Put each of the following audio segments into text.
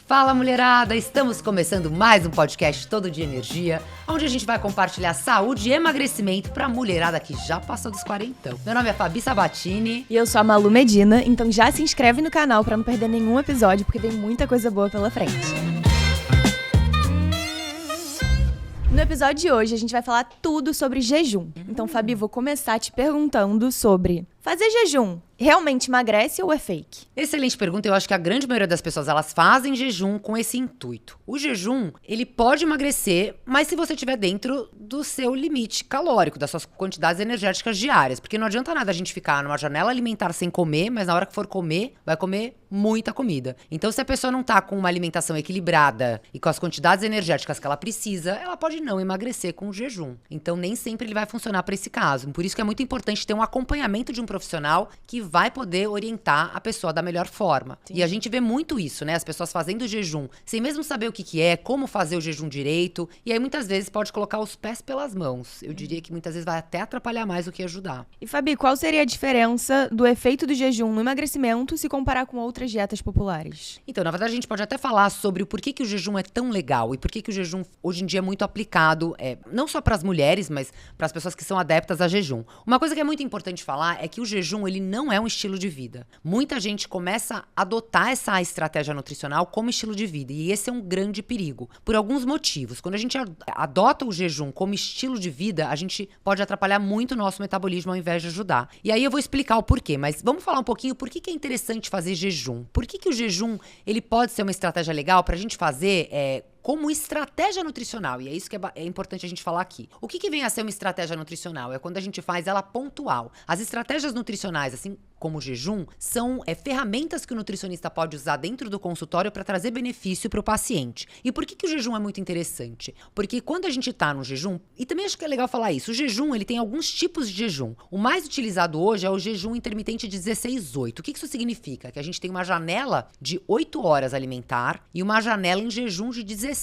Fala, mulherada! Estamos começando mais um podcast Todo Dia Energia, onde a gente vai compartilhar saúde e emagrecimento pra mulherada que já passou dos 40. Meu nome é Fabi Sabatini. E eu sou a Malu Medina, então já se inscreve no canal pra não perder nenhum episódio, porque tem muita coisa boa pela frente. No episódio de hoje, a gente vai falar tudo sobre jejum. Então, Fabi, vou começar te perguntando sobre fazer jejum. Realmente emagrece ou é fake? Excelente pergunta. Eu acho que a grande maioria das pessoas, elas fazem jejum com esse intuito. O jejum, ele pode emagrecer, mas se você estiver dentro do seu limite calórico, das suas quantidades energéticas diárias. Porque não adianta nada a gente ficar numa janela alimentar sem comer, mas na hora que for comer, vai comer muita comida. Então, se a pessoa não tá com uma alimentação equilibrada e com as quantidades energéticas que ela precisa, ela pode não emagrecer com o jejum. Então, nem sempre ele vai funcionar para esse caso. Por isso que é muito importante ter um acompanhamento de um profissional que vai poder orientar a pessoa da melhor forma. Sim. E a gente vê muito isso, né? As pessoas fazendo jejum sem mesmo saber o que é, como fazer o jejum direito. E aí, muitas vezes, pode colocar os pés pelas mãos. Eu diria que muitas vezes vai até atrapalhar mais do que ajudar. E, Fabi, qual seria a diferença do efeito do jejum no emagrecimento se comparar com outras dietas populares? Então, na verdade, a gente pode até falar sobre o porquê que o jejum é tão legal e porquê que o jejum hoje em dia é muito aplicado, não só para as mulheres, mas para as pessoas que são adeptas a jejum. Uma coisa que é muito importante falar é que o jejum, ele não é um estilo de vida. Muita gente começa a adotar essa estratégia nutricional como estilo de vida, e esse é um grande perigo, por alguns motivos. Quando a gente adota o jejum como estilo de vida, a gente pode atrapalhar muito o nosso metabolismo ao invés de ajudar. E aí eu vou explicar o porquê, mas vamos falar um pouquinho por que é interessante fazer jejum. Por que o jejum, ele pode ser uma estratégia legal pra gente fazer como estratégia nutricional, e é isso que é importante a gente falar aqui. O que vem a ser uma estratégia nutricional? É quando a gente faz ela pontual. As estratégias nutricionais, assim como o jejum, são ferramentas que o nutricionista pode usar dentro do consultório para trazer benefício para o paciente. E por que o jejum é muito interessante? Porque quando a gente está no jejum, e também acho que é legal falar isso, o jejum, ele tem alguns tipos de jejum. O mais utilizado hoje é o jejum intermitente de 16-8. O que isso significa? Que a gente tem uma janela de 8 horas alimentar e uma janela em jejum de 16.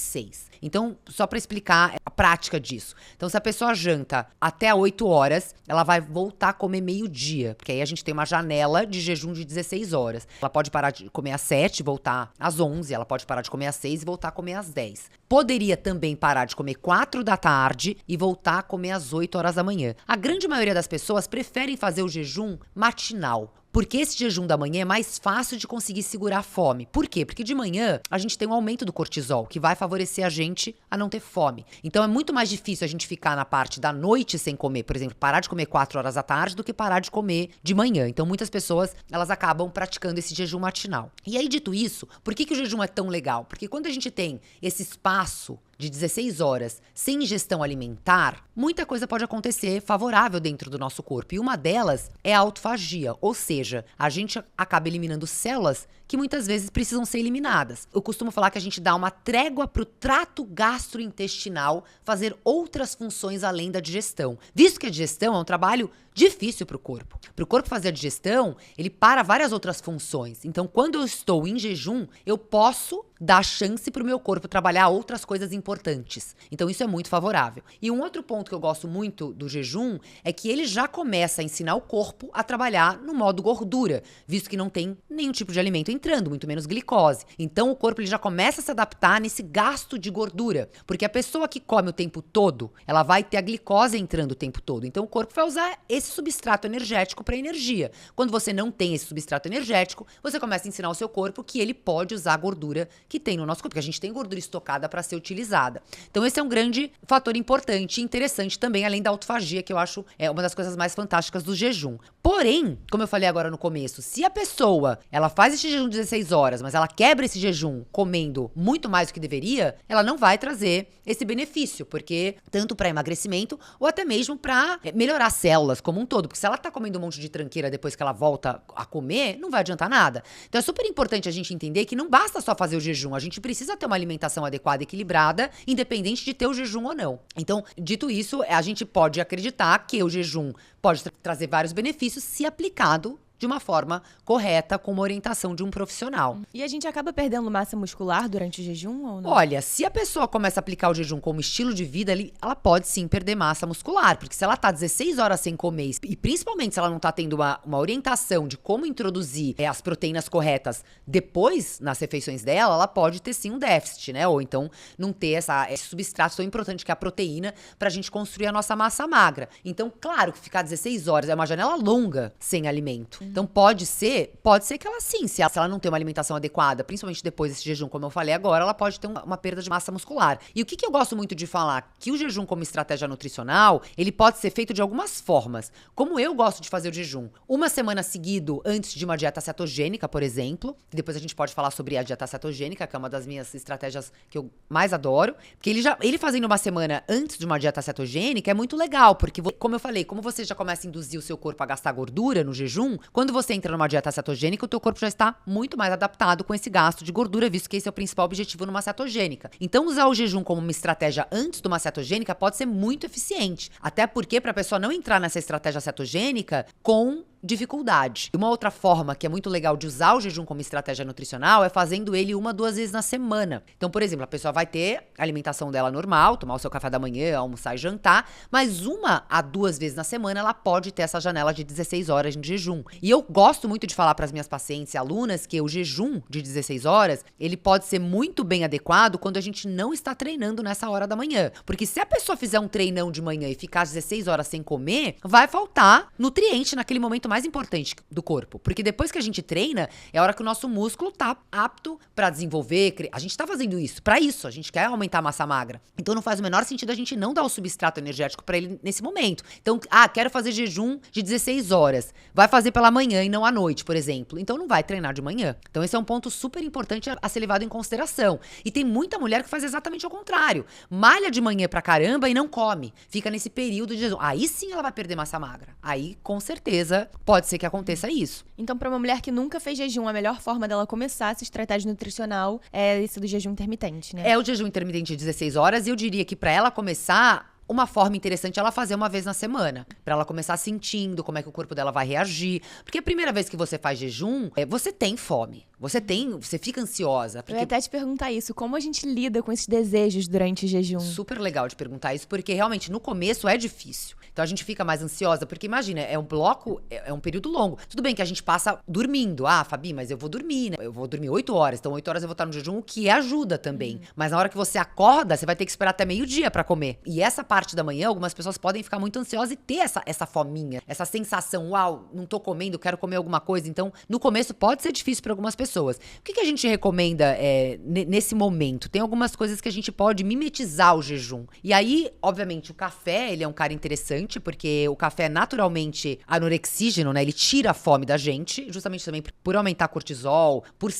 Então, só para explicar a prática disso. Então, se a pessoa janta até 8 horas, ela vai voltar a comer meio-dia, porque aí a gente tem uma janela de jejum de 16 horas. Ela pode parar de comer às 7 e voltar às 11, ela pode parar de comer às 6 e voltar a comer às 10. Poderia também parar de comer 4 da tarde e voltar a comer às 8 horas da manhã. A grande maioria das pessoas preferem fazer o jejum matinal, porque esse jejum da manhã é mais fácil de conseguir segurar a fome. Por quê? Porque de manhã a gente tem um aumento do cortisol, que vai favorecer a gente a não ter fome. Então é muito mais difícil a gente ficar na parte da noite sem comer, por exemplo, parar de comer 4 horas da tarde do que parar de comer de manhã. Então muitas pessoas, elas acabam praticando esse jejum matinal. E aí, dito isso, por que o jejum é tão legal? Porque quando a gente tem esse espaço de 16 horas sem ingestão alimentar, muita coisa pode acontecer favorável dentro do nosso corpo. E uma delas é a autofagia, ou seja, a gente acaba eliminando células que muitas vezes precisam ser eliminadas. Eu costumo falar que a gente dá uma trégua para o trato gastrointestinal fazer outras funções além da digestão. Visto que a digestão é um trabalho difícil para o corpo. Para o corpo fazer a digestão, ele para várias outras funções. Então, quando eu estou em jejum, eu posso dar chance para o meu corpo trabalhar outras coisas importantes. Então, isso é muito favorável. E um outro ponto que eu gosto muito do jejum é que ele já começa a ensinar o corpo a trabalhar no modo gordura, visto que não tem nenhum tipo de alimento entrando, muito menos glicose. Então, o corpo ele já começa a se adaptar nesse gasto de gordura, porque a pessoa que come o tempo todo, ela vai ter a glicose entrando o tempo todo. Então, o corpo vai usar esse substrato energético para energia. Quando você não tem esse substrato energético, você começa a ensinar o seu corpo que ele pode usar a gordura que tem no nosso corpo, porque a gente tem gordura estocada para ser utilizada. Então esse é um grande fator importante e interessante também, além da autofagia, que eu acho uma das coisas mais fantásticas do jejum. Porém, como eu falei agora no começo, se a pessoa, ela faz esse jejum de 16 horas, mas ela quebra esse jejum comendo muito mais do que deveria, ela não vai trazer esse benefício, porque tanto para emagrecimento ou até mesmo para melhorar células como um todo, porque se ela tá comendo um monte de tranqueira depois que ela volta a comer, não vai adiantar nada. Então é super importante a gente entender que não basta só fazer o jejum, a gente precisa ter uma alimentação adequada e equilibrada, independente de ter o jejum ou não. Então, dito isso, a gente pode acreditar que o jejum pode trazer vários benefícios se aplicado de uma forma correta, com uma orientação de um profissional. E a gente acaba perdendo massa muscular durante o jejum ou não? Olha, se a pessoa começa a aplicar o jejum como estilo de vida, ela pode sim perder massa muscular, porque se ela tá 16 horas sem comer, e principalmente se ela não tá tendo uma orientação de como introduzir as proteínas corretas depois, nas refeições dela, ela pode ter sim um déficit, né? Ou então não ter esse substrato tão importante que é a proteína pra gente construir a nossa massa magra. Então, claro que ficar 16 horas é uma janela longa sem alimento. Então pode ser que ela sim, se ela não tem uma alimentação adequada, principalmente depois desse jejum, como eu falei agora, ela pode ter uma perda de massa muscular. E o que eu gosto muito de falar? Que o jejum como estratégia nutricional, ele pode ser feito de algumas formas. Como eu gosto de fazer o jejum. Uma semana seguido antes de uma dieta cetogênica, por exemplo. Depois a gente pode falar sobre a dieta cetogênica, que é uma das minhas estratégias que eu mais adoro. Porque ele fazendo uma semana antes de uma dieta cetogênica é muito legal, porque, como eu falei, como você já começa a induzir o seu corpo a gastar gordura no jejum, quando você entra numa dieta cetogênica, o teu corpo já está muito mais adaptado com esse gasto de gordura, visto que esse é o principal objetivo numa cetogênica. Então, usar o jejum como uma estratégia antes de uma cetogênica pode ser muito eficiente. Até porque, para a pessoa não entrar nessa estratégia cetogênica com dificuldade. Uma outra forma que é muito legal de usar o jejum como estratégia nutricional é fazendo ele 1 a 2 vezes na semana. Então, por exemplo, a pessoa vai ter a alimentação dela normal, tomar o seu café da manhã, almoçar e jantar, mas 1 a 2 vezes na semana ela pode ter essa janela de 16 horas de jejum. E eu gosto muito de falar para as minhas pacientes e alunas que o jejum de 16 horas, ele pode ser muito bem adequado quando a gente não está treinando nessa hora da manhã. Porque se a pessoa fizer um treinão de manhã e ficar 16 horas sem comer, vai faltar nutriente naquele momento mais importante do corpo. Porque depois que a gente treina, é a hora que o nosso músculo tá apto pra desenvolver. A gente tá fazendo isso, pra isso. A gente quer aumentar a massa magra. Então não faz o menor sentido a gente não dar o substrato energético pra ele nesse momento. Então, quero fazer jejum de 16 horas. Vai fazer pela manhã e não à noite, por exemplo. Então não vai treinar de manhã. Então esse é um ponto super importante a ser levado em consideração. E tem muita mulher que faz exatamente o contrário. Malha de manhã pra caramba e não come. Fica nesse período de jejum. Aí sim ela vai perder massa magra. Aí, com certeza, pode ser que aconteça isso. Então, para uma mulher que nunca fez jejum, a melhor forma dela começar essa estratégia nutricional é esse do jejum intermitente, né? É o jejum intermitente de 16 horas e eu diria que para ela começar, uma forma interessante é ela fazer 1 vez na semana. Pra ela começar sentindo como é que o corpo dela vai reagir. Porque a primeira vez que você faz jejum, você tem fome. Você fica ansiosa. Eu ia até te perguntar isso, como a gente lida com esses desejos durante o jejum? Super legal de perguntar isso, porque realmente no começo é difícil. Então a gente fica mais ansiosa, porque imagina, é um bloco, é um período longo. Tudo bem que a gente passa dormindo. Fabi, mas eu vou dormir, né? Eu vou dormir 8 horas, então 8 horas eu vou estar no jejum, o que ajuda também. Mas na hora que você acorda, você vai ter que esperar até meio-dia pra comer. E essa parte da manhã, algumas pessoas podem ficar muito ansiosas e ter essa fominha, essa sensação, não tô comendo, quero comer alguma coisa. Então, no começo pode ser difícil pra algumas pessoas. O que a gente recomenda nesse momento? Tem algumas coisas que a gente pode mimetizar o jejum. E aí, obviamente, o café, ele é um cara interessante, porque o café é naturalmente anorexígeno, né? Ele tira a fome da gente, justamente também por aumentar cortisol, por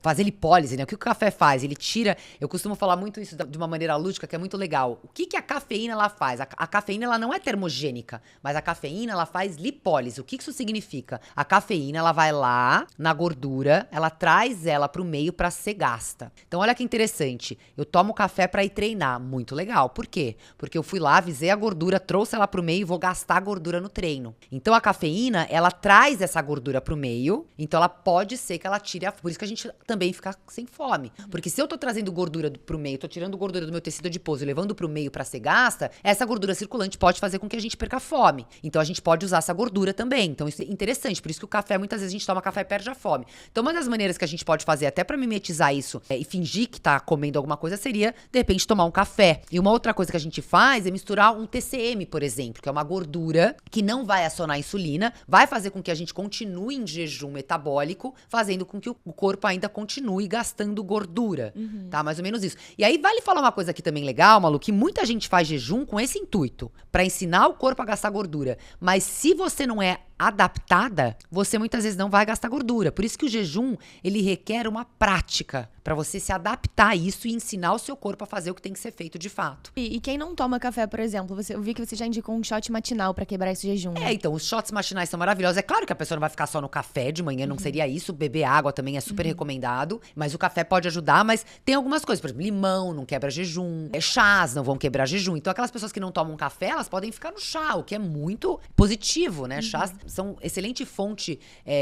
fazer lipólise, né? O que o café faz? Ele tira, eu costumo falar muito isso de uma maneira lúdica, que é muito legal. O que a cafeína, ela faz? A cafeína, ela não é termogênica, mas a cafeína, ela faz lipólise. O que isso significa? A cafeína, ela vai lá na gordura, ela traz ela pro meio pra ser gasta. Então, olha que interessante. Eu tomo café pra ir treinar. Muito legal. Por quê? Porque eu fui lá, avisei a gordura, trouxe ela pro meio e vou gastar a gordura no treino. Então, a cafeína, ela traz essa gordura pro meio. Então, ela pode ser que ela tire Por isso que a gente também fica sem fome. Porque se eu tô trazendo gordura pro meio, tô tirando gordura do meu tecido adiposo e levando pro meio pra ser gasta, essa gordura circulante pode fazer com que a gente perca fome. Então, a gente pode usar essa gordura também. Então, isso é interessante. Por isso que o café, muitas vezes, a gente toma café e perde a fome. Então, uma das maneiras que a gente pode fazer até pra mimetizar isso e fingir que tá comendo alguma coisa seria, de repente, tomar um café. E uma outra coisa que a gente faz é misturar um TCM, por exemplo, que é uma gordura que não vai acionar a insulina, vai fazer com que a gente continue em jejum metabólico, fazendo com que o corpo ainda continue gastando gordura, tá? Mais ou menos isso. E aí, vale falar uma coisa aqui também legal, Malu, que muita gente faz jejum com esse intuito, pra ensinar o corpo a gastar gordura. Mas se você não é adaptada, você muitas vezes não vai gastar gordura. Por isso que o jejum, ele requer uma prática para você se adaptar a isso e ensinar o seu corpo a fazer o que tem que ser feito de fato. E quem não toma café, por exemplo, eu vi que você já indicou um shot matinal para quebrar esse jejum. Né? Então, os shots matinais são maravilhosos. É claro que a pessoa não vai ficar só no café de manhã, não seria isso. Beber água também é super recomendado, mas o café pode ajudar, mas tem algumas coisas, por exemplo, limão não quebra jejum, chás não vão quebrar jejum. Então, aquelas pessoas que não tomam café, elas podem ficar no chá, o que é muito positivo, né? Chás são excelente fonte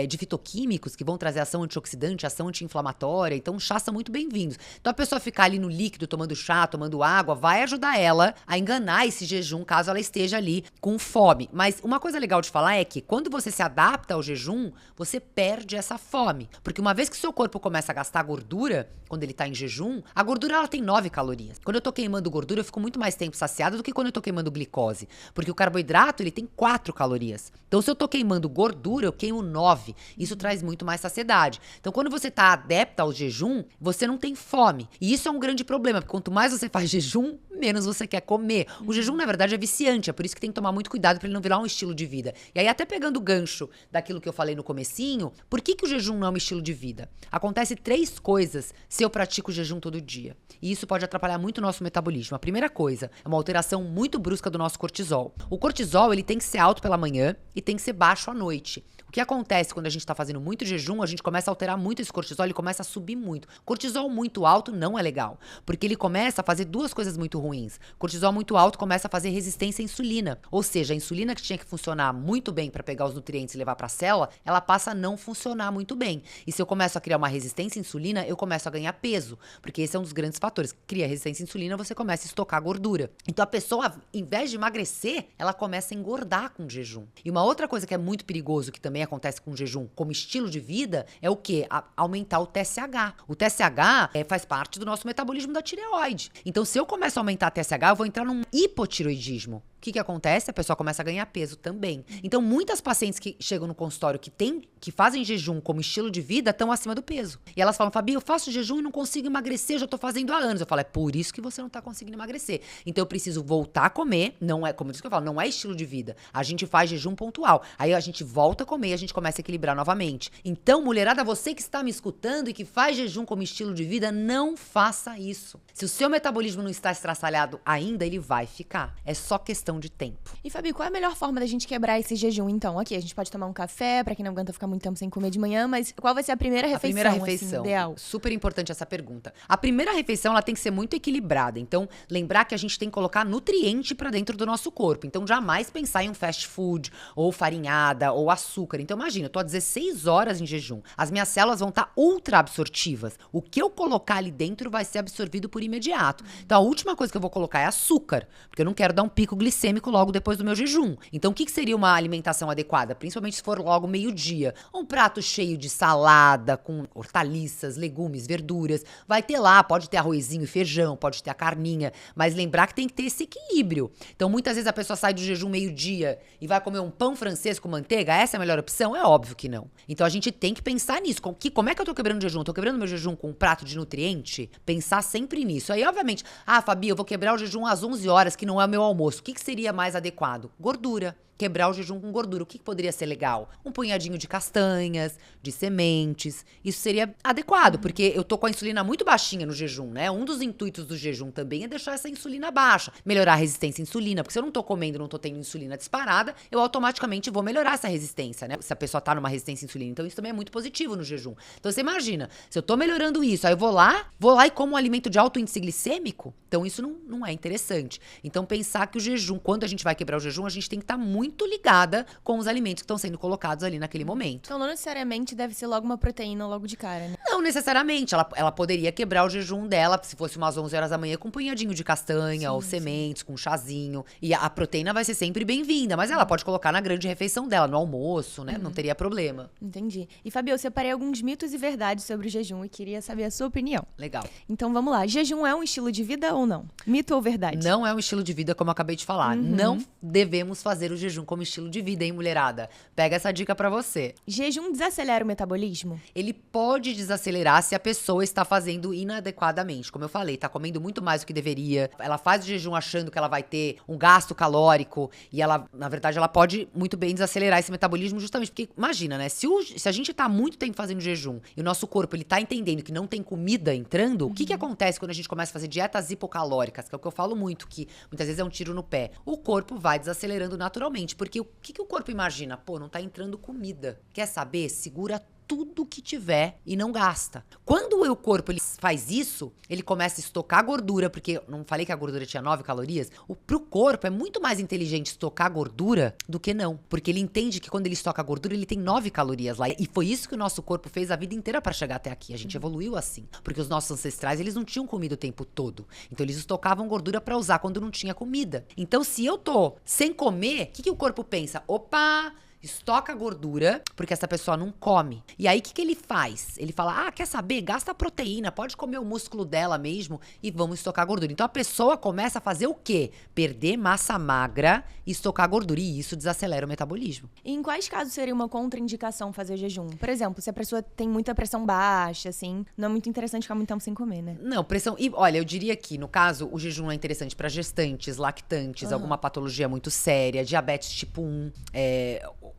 de fitoquímicos que vão trazer ação antioxidante, ação anti-inflamatória. Então, chás são muito bem-vindos. Então, a pessoa ficar ali no líquido, tomando chá, tomando água, vai ajudar ela a enganar esse jejum, caso ela esteja ali com fome. Mas uma coisa legal de falar é que quando você se adapta ao jejum, você perde essa fome. Porque uma vez que o seu corpo começa a gastar gordura, quando ele tá em jejum, a gordura ela tem 9 calorias. Quando eu tô queimando gordura, eu fico muito mais tempo saciada do que quando eu tô queimando glicose. Porque o carboidrato, ele tem 4 calorias. Então, se eu tô queimando gordura, eu queimo 9. Isso traz muito mais saciedade. Então, quando você tá adepta ao jejum, você não tem fome. E isso é um grande problema, porque quanto mais você faz jejum, menos você quer comer. O jejum, na verdade, é viciante, é por isso que tem que tomar muito cuidado para ele não virar um estilo de vida. E aí, até pegando o gancho daquilo que eu falei no comecinho, por que o jejum não é um estilo de vida? Acontece 3 coisas se eu pratico o jejum todo dia. E isso pode atrapalhar muito o nosso metabolismo. A primeira coisa é uma alteração muito brusca do nosso cortisol. O cortisol, ele tem que ser alto pela manhã e tem que ser baixo à noite. O que acontece quando a gente está fazendo muito jejum, a gente começa a alterar muito esse cortisol, ele começa a subir muito. Cortisol muito alto não é legal, porque ele começa a fazer 2 coisas muito ruins. Cortisol muito alto começa a fazer resistência à insulina, ou seja, a insulina que tinha que funcionar muito bem para pegar os nutrientes e levar para a célula, ela passa a não funcionar muito bem. E se eu começo a criar uma resistência à insulina, eu começo a ganhar peso, porque esse é um dos grandes fatores. Cria resistência à insulina, você começa a estocar gordura. Então a pessoa, em vez de emagrecer, ela começa a engordar com o jejum. E uma outra coisa que é muito perigoso, que também acontece com o jejum como estilo de vida, é o quê? Aumentar o TSH. O TSH faz parte do nosso metabolismo da tireoide. Então, se eu começo a aumentar a TSH, eu vou entrar num hipotireoidismo. O que acontece? A pessoa começa a ganhar peso também. Então, muitas pacientes que chegam no consultório que fazem jejum como estilo de vida estão acima do peso. E elas falam, Fabi, eu faço jejum e não consigo emagrecer, eu já tô fazendo há anos. Eu falo, é por isso que você não tá conseguindo emagrecer. Então, eu preciso voltar a comer, não é, como isso que eu falo, não é estilo de vida. A gente faz jejum pontual. Aí a gente volta a comer e a gente começa a equilibrar novamente. Então, mulherada, você que está me escutando e que faz jejum como estilo de vida, não faça isso. Se o seu metabolismo não está estraçalhado ainda, ele vai ficar. É só questão de tempo. E, Fabi, qual é a melhor forma da gente quebrar esse jejum, então? Ok, a gente pode tomar um café, pra quem não aguenta ficar muito tempo sem comer de manhã, mas qual vai ser a primeira refeição? A primeira refeição, assim, ideal? Super importante essa pergunta. A primeira refeição, ela tem que ser muito equilibrada. Então, lembrar que a gente tem que colocar nutriente pra dentro do nosso corpo. Então, jamais pensar em um fast food, ou farinhada, ou açúcar. Então, imagina, eu tô há 16 horas em jejum. As minhas células vão estar ultra absortivas. O que eu colocar ali dentro vai ser absorvido por imediato. Então, a última coisa que eu vou colocar é açúcar, porque eu não quero dar um pico glicêmico logo depois do meu jejum. Então, o que seria uma alimentação adequada? Principalmente se for logo meio-dia. Um prato cheio de salada, com hortaliças, legumes, verduras. Vai ter lá, pode ter arrozinho e feijão, pode ter a carninha, mas lembrar que tem que ter esse equilíbrio. Então, muitas vezes a pessoa sai do jejum meio-dia e vai comer um pão francês com manteiga. Essa é a melhor opção? É óbvio que não. Então, a gente tem que pensar nisso. Como é que eu tô quebrando o jejum? Tô quebrando meu jejum com um prato de nutriente? Pensar sempre nisso. Aí, obviamente, Fabi, eu vou quebrar o jejum às 11 horas, que não é o meu almoço. O que seria mais adequado? Gordura. Quebrar o jejum com gordura. O que poderia ser legal? Um punhadinho de castanhas, de sementes. Isso seria adequado, porque eu tô com a insulina muito baixinha no jejum, né? Um dos intuitos do jejum também é deixar essa insulina baixa. Melhorar a resistência à insulina, porque se eu não tô comendo, não tô tendo insulina disparada, eu automaticamente vou melhorar essa resistência, né? Se a pessoa tá numa resistência à insulina. Então isso também é muito positivo no jejum. Então você imagina, se eu tô melhorando isso, aí eu vou lá e como um alimento de alto índice glicêmico, então isso não é interessante. Então pensar que o jejum, quando a gente vai quebrar o jejum, a gente tem que estar muito ligada com os alimentos que estão sendo colocados ali naquele momento. Então não necessariamente deve ser logo uma proteína logo de cara, né? Não necessariamente. Ela poderia quebrar o jejum dela, se fosse umas 11 horas da manhã, com um punhadinho de castanha ou sementes, com um chazinho. E a proteína vai ser sempre bem-vinda, mas ela pode colocar na grande refeição dela, no almoço, né? Não teria problema. Entendi. E, Fabi, eu separei alguns mitos e verdades sobre o jejum e queria saber a sua opinião. Legal. Então vamos lá. Jejum é um estilo de vida ou não? Mito ou verdade? Não é um estilo de vida, como eu acabei de falar. Não devemos fazer o jejum como estilo de vida, hein, mulherada? Pega essa dica pra você. Jejum desacelera o metabolismo? Ele pode desacelerar se a pessoa está fazendo inadequadamente. Como eu falei, tá comendo muito mais do que deveria. Ela faz o jejum achando que ela vai ter um gasto calórico e ela, na verdade, ela pode muito bem desacelerar esse metabolismo justamente porque, imagina, né? Se a gente tá muito tempo fazendo jejum e o nosso corpo, ele tá entendendo que não tem comida entrando, o que acontece quando a gente começa a fazer dietas hipocalóricas, que é o que eu falo muito, que muitas vezes é um tiro no pé. O corpo vai desacelerando naturalmente, porque o que o corpo imagina? Pô, não tá entrando comida. Quer saber? Segura tudo que tiver e não gasta. Quando o corpo ele faz isso, ele começa a estocar gordura, porque não falei que a gordura tinha 9 calorias? Pro corpo é muito mais inteligente estocar gordura do que não. Porque ele entende que quando ele estoca gordura, ele tem 9 calorias lá. E foi isso que o nosso corpo fez a vida inteira para chegar até aqui. A gente evoluiu assim. Porque os nossos ancestrais, eles não tinham comido o tempo todo. Então eles estocavam gordura para usar quando não tinha comida. Então se eu tô sem comer, o que o corpo pensa? Opa! Estoca gordura, porque essa pessoa não come. E aí, o que ele faz? Ele fala, quer saber? Gasta proteína, pode comer o músculo dela mesmo e vamos estocar gordura. Então, a pessoa começa a fazer o quê? Perder massa magra e estocar gordura. E isso desacelera o metabolismo. E em quais casos seria uma contraindicação fazer jejum? Por exemplo, se a pessoa tem muita pressão baixa, assim, não é muito interessante ficar muito tempo sem comer, né? Não, pressão... E, olha, eu diria que, no caso, o jejum é interessante para gestantes, lactantes, alguma patologia muito séria, diabetes tipo 1,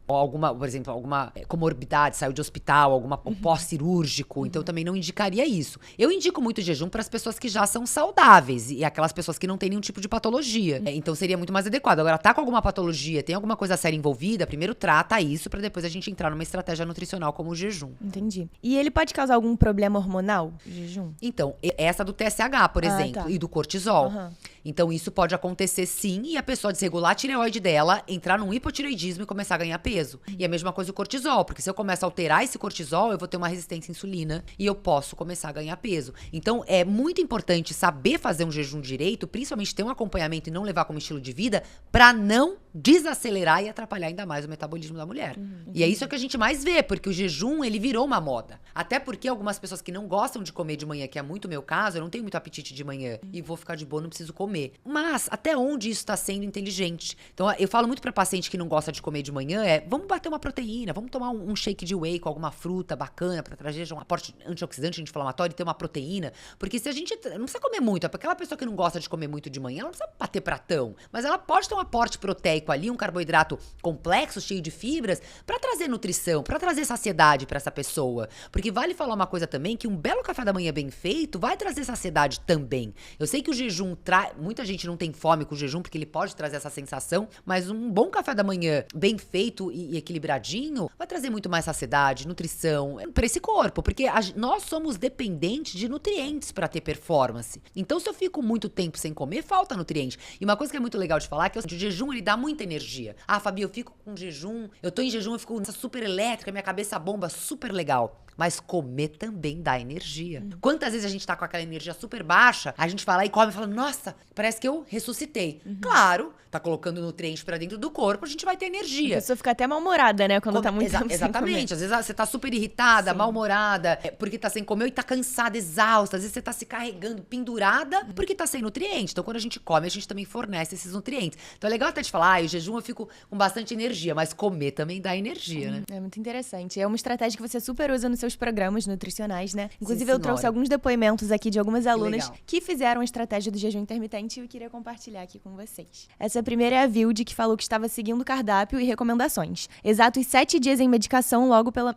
ou alguma, por exemplo, alguma comorbidade, saiu de hospital, alguma pós-cirúrgico, então eu também não indicaria isso. Eu indico muito jejum para as pessoas que já são saudáveis e aquelas pessoas que não têm nenhum tipo de patologia. Então seria muito mais adequado. Agora, tá com alguma patologia, tem alguma coisa séria envolvida, primeiro trata isso para depois a gente entrar numa estratégia nutricional como o jejum. Entendi. E ele pode causar algum problema hormonal, o jejum? Então, essa do TSH, por exemplo, tá. e do cortisol. Então, isso pode acontecer sim, e a pessoa desregular a tireoide dela, entrar num hipotireoidismo e começar a ganhar peso. E a mesma coisa o cortisol, porque se eu começar a alterar esse cortisol, eu vou ter uma resistência à insulina e eu posso começar a ganhar peso. Então, é muito importante saber fazer um jejum direito, principalmente ter um acompanhamento e não levar como estilo de vida, pra não desacelerar e atrapalhar ainda mais o metabolismo da mulher. E é isso que a gente mais vê, porque o jejum, ele virou uma moda. Até porque algumas pessoas que não gostam de comer de manhã, que é muito o meu caso, eu não tenho muito apetite de manhã e vou ficar de boa, não preciso comer. Mas, até onde isso está sendo inteligente? Então, eu falo muito pra paciente que não gosta de comer de manhã, vamos bater uma proteína, vamos tomar um shake de whey com alguma fruta bacana pra trazer um aporte antioxidante, anti-inflamatório e ter uma proteína. Porque se a gente não precisa comer muito, pra aquela pessoa que não gosta de comer muito de manhã, ela não precisa bater pratão. Mas ela pode ter um aporte proteico ali, um carboidrato complexo, cheio de fibras, pra trazer nutrição, pra trazer saciedade pra essa pessoa. Porque vale falar uma coisa também, que um belo café da manhã bem feito vai trazer saciedade também. Eu sei que o jejum muita gente não tem fome com o jejum, porque ele pode trazer essa sensação, mas um bom café da manhã bem feito e equilibradinho vai trazer muito mais saciedade, nutrição pra esse corpo, porque nós somos dependentes de nutrientes pra ter performance. Então, se eu fico muito tempo sem comer, falta nutriente. E uma coisa que é muito legal de falar é que o jejum, ele dá muita energia. Fabi, eu fico com jejum, eu tô em jejum, eu fico super elétrica, minha cabeça bomba, super legal. Mas comer também dá energia. Quantas vezes a gente tá com aquela energia super baixa, a gente vai lá e come e fala, nossa, parece que eu ressuscitei. Claro, tá colocando nutriente pra dentro do corpo, a gente vai ter energia. A pessoa fica até mal-humorada, né, quando tá muito tempo sem exatamente. comer. Às vezes você tá super irritada, mal-humorada, porque tá sem comer e tá cansada, exausta. Às vezes você tá se carregando, pendurada, porque tá sem nutriente. Então, quando a gente come, a gente também fornece esses nutrientes. Então, é legal até te falar, o jejum eu fico com bastante energia, mas comer também dá energia, né? É muito interessante. É uma estratégia que você super usa nos seus programas nutricionais, né? Inclusive, eu trouxe senhora. alguns depoimentos aqui de algumas alunas legal. que fizeram a estratégia do jejum intermitente e eu queria compartilhar aqui com vocês. Essa primeira é a Vilde, que falou que estava seguindo o cardápio e recomendações. Exatos 7 dias em medicação logo pela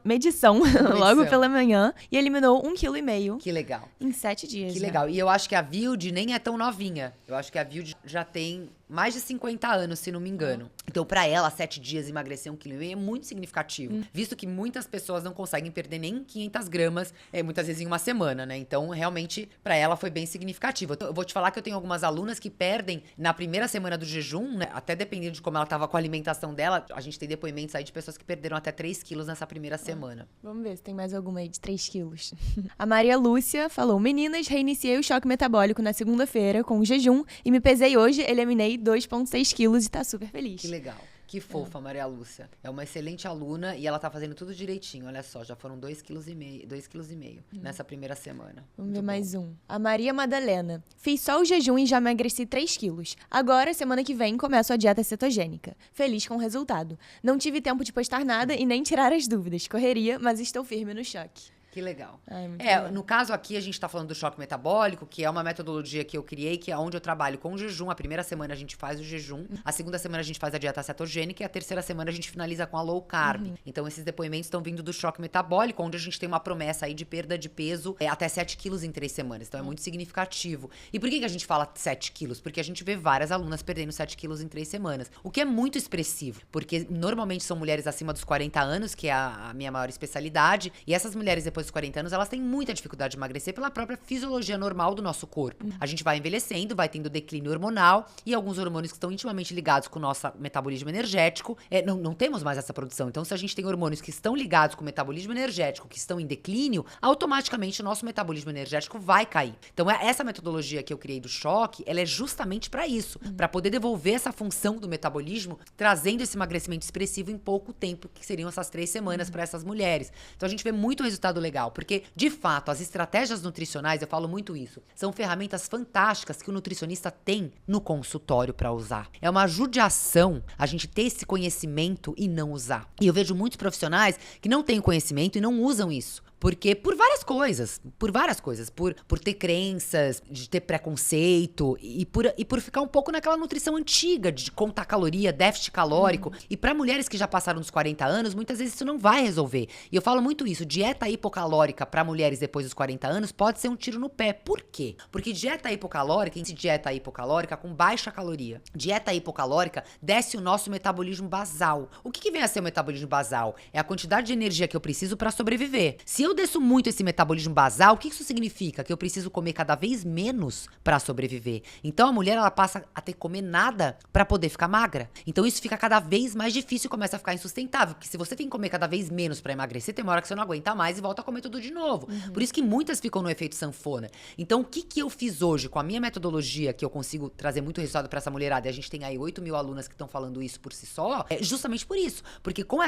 manhã e eliminou 1,5 kg Que legal. em 7 dias. Que né? legal. E eu acho que a Vilde nem é tão novinha. Eu acho que a Vilde já tem mais de 50 anos, se não me engano. Então, pra ela, 7 dias emagrecer 1,5 kg é muito significativo. Visto que muitas pessoas não conseguem perder nem 500 gramas, muitas vezes em uma semana, né? Então, realmente, pra ela foi bem significativo. Eu vou te falar que eu tenho algumas alunas que perdem na primeira semana do jejum, né? Até dependendo de como ela tava com a alimentação dela. A gente tem depoimentos aí de pessoas que perderam até 3 quilos nessa primeira semana. Vamos ver se tem mais alguma aí de 3 quilos. A Maria Lúcia falou, meninas, reiniciei o choque metabólico na segunda-feira com o jejum e me pesei hoje, eliminei 2,6 quilos e tá super feliz. Que legal. Que fofa, Maria Lúcia. É uma excelente aluna e ela tá fazendo tudo direitinho. Olha só, já foram 2,5 kg nessa primeira semana. Vamos ver mais um. A Maria Madalena. Fiz só o jejum e já emagreci 3 quilos. Agora, semana que vem, começo a dieta cetogênica. Feliz com o resultado. Não tive tempo de postar nada e nem tirar as dúvidas. Correria, mas estou firme no choque. Que legal. Ai, muito legal. No caso aqui, a gente tá falando do choque metabólico, que é uma metodologia que eu criei, que é onde eu trabalho com o jejum. A primeira semana a gente faz o jejum, a segunda semana a gente faz a dieta cetogênica e a terceira semana a gente finaliza com a low carb. Então, esses depoimentos estão vindo do choque metabólico, onde a gente tem uma promessa aí de perda de peso até 7 quilos em 3 semanas. Então, é muito significativo. E por que a gente fala 7 quilos? Porque a gente vê várias alunas perdendo 7 quilos em 3 semanas. O que é muito expressivo, porque normalmente são mulheres acima dos 40 anos, que é a minha maior especialidade. E essas mulheres depois dos 40 anos, elas têm muita dificuldade de emagrecer pela própria fisiologia normal do nosso corpo. A gente vai envelhecendo, vai tendo declínio hormonal e alguns hormônios que estão intimamente ligados com o nosso metabolismo energético. Não temos mais essa produção. Então, se a gente tem hormônios que estão ligados com o metabolismo energético, que estão em declínio, automaticamente o nosso metabolismo energético vai cair. Então, essa metodologia que eu criei do choque, ela é justamente para isso, para poder devolver essa função do metabolismo, trazendo esse emagrecimento expressivo em pouco tempo, que seriam essas 3 semanas para essas mulheres. Então, a gente vê muito resultado legal, porque, de fato, as estratégias nutricionais, eu falo muito isso, são ferramentas fantásticas que o nutricionista tem no consultório para usar. É uma judiação a gente ter esse conhecimento e não usar. E eu vejo muitos profissionais que não têm conhecimento e não usam isso. Porque por várias coisas, por ter crenças, de ter preconceito e por ficar um pouco naquela nutrição antiga de contar caloria, déficit calórico. E para mulheres que já passaram dos 40 anos, muitas vezes isso não vai resolver. E eu falo muito isso, dieta hipocalórica para mulheres depois dos 40 anos pode ser um tiro no pé. Por quê? Porque dieta hipocalórica com baixa caloria. Dieta hipocalórica desce o nosso metabolismo basal. O que vem a ser o metabolismo basal? É a quantidade de energia que eu preciso para sobreviver. Se eu desço muito esse metabolismo basal, o que isso significa? Que eu preciso comer cada vez menos para sobreviver. Então a mulher, ela passa a ter que comer nada para poder ficar magra. Então isso fica cada vez mais difícil e começa a ficar insustentável. Porque se você tem que comer cada vez menos para emagrecer, tem uma hora que você não aguenta mais e volta a comer tudo de novo. Por isso que muitas ficam no efeito sanfona. Então o que eu fiz hoje com a minha metodologia, que eu consigo trazer muito resultado para essa mulherada, e a gente tem aí 8 mil alunas que estão falando isso por si só, é justamente por isso. Porque com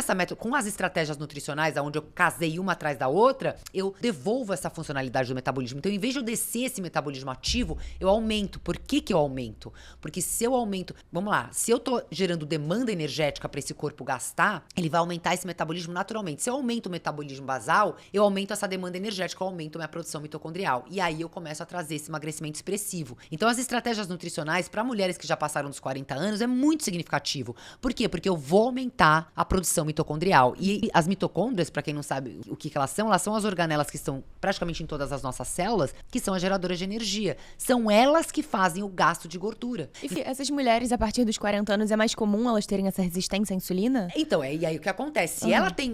as estratégias nutricionais, onde eu casei uma atrás da outra, eu devolvo essa funcionalidade do metabolismo. Então, em vez de eu descer esse metabolismo ativo, eu aumento. Por que eu aumento? Porque se eu aumento... Vamos lá. Se eu tô gerando demanda energética para esse corpo gastar, ele vai aumentar esse metabolismo naturalmente. Se eu aumento o metabolismo basal, eu aumento essa demanda energética, eu aumento minha produção mitocondrial. E aí eu começo a trazer esse emagrecimento expressivo. Então, as estratégias nutricionais para mulheres que já passaram dos 40 anos é muito significativo. Por quê? Porque eu vou aumentar a produção mitocondrial. E as mitocôndrias, para quem não sabe o que elas são as organelas que estão praticamente em todas as nossas células, que são as geradoras de energia. São elas que fazem o gasto de gordura. E essas mulheres, a partir dos 40 anos, é mais comum elas terem essa resistência à insulina? Então, e aí o que acontece?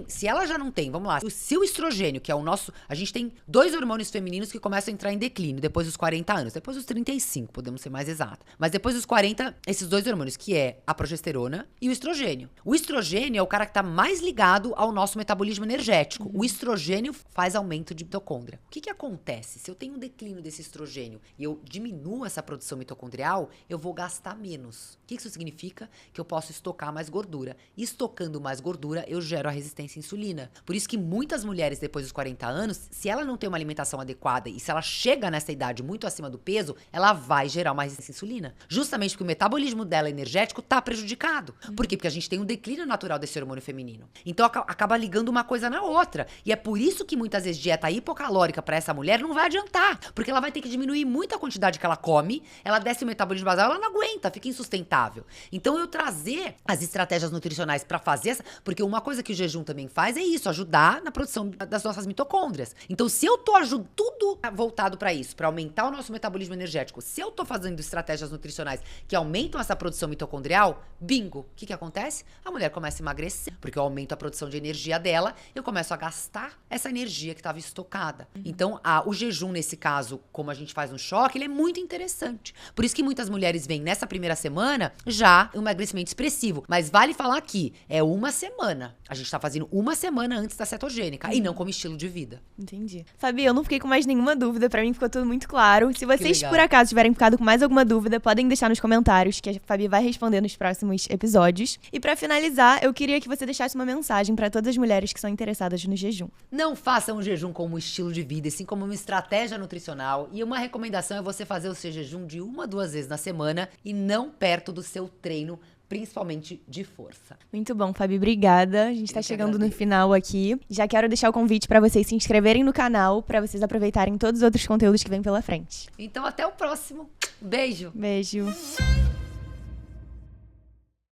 Se ela já não tem, vamos lá, se o estrogênio, que é o nosso... A gente tem 2 hormônios femininos que começam a entrar em declínio depois dos 40 anos. Depois dos 35, podemos ser mais exata. Mas depois dos 40, esses 2 hormônios, que é a progesterona e o estrogênio. O estrogênio é o cara que tá mais ligado ao nosso metabolismo energético. O estrogênio faz aumento de mitocôndria. O que acontece? Se eu tenho um declínio desse estrogênio e eu diminuo essa produção mitocondrial, eu vou gastar menos. O que isso significa? Que eu posso estocar mais gordura. Estocando mais gordura, eu gero a resistência à insulina. Por isso que muitas mulheres, depois dos 40 anos, se ela não tem uma alimentação adequada e se ela chega nessa idade muito acima do peso, ela vai gerar uma resistência à insulina. Justamente porque o metabolismo dela energético está prejudicado. Por quê? Porque a gente tem um declínio natural desse hormônio feminino. Então acaba ligando uma coisa na outra. E é por isso que muitas vezes dieta hipocalórica para essa mulher não vai adiantar. Porque ela vai ter que diminuir muito a quantidade que ela come, ela desce o metabolismo basal, ela não aguenta, fica insustentável. Então eu trazer as estratégias nutricionais para fazer essa... Porque uma coisa que o jejum também faz é isso, ajudar na produção das nossas mitocôndrias. Então se eu tô ajudando tudo voltado para isso, para aumentar o nosso metabolismo energético, se eu tô fazendo estratégias nutricionais que aumentam essa produção mitocondrial, bingo, o que acontece? A mulher começa a emagrecer, porque eu aumento a produção de energia dela, eu começo a gastar essa energia que estava estocada. Então, o jejum, nesse caso, como a gente faz no choque, ele é muito interessante. Por isso que muitas mulheres vêm nessa primeira semana já um emagrecimento expressivo. Mas vale falar aqui, é uma semana. A gente tá fazendo uma semana antes da cetogênica e não como estilo de vida. Entendi. Fabi, eu não fiquei com mais nenhuma dúvida, pra mim ficou tudo muito claro. Se vocês, por acaso, tiverem ficado com mais alguma dúvida, podem deixar nos comentários, que a Fabi vai responder nos próximos episódios. E pra finalizar, eu queria que você deixasse uma mensagem pra todas as mulheres que são interessadas no jejum. Não façam o jejum como estilo de vida, assim como uma estratégia nutricional. E uma recomendação é você fazer o seu jejum de 1 a 2 vezes na semana e não perto do seu treino principalmente de força. Muito bom, Fabi, obrigada. A gente tá chegando no final aqui. Já quero deixar o convite para vocês se inscreverem no canal, para vocês aproveitarem todos os outros conteúdos que vem pela frente. Então, até o próximo. Beijo. Beijo.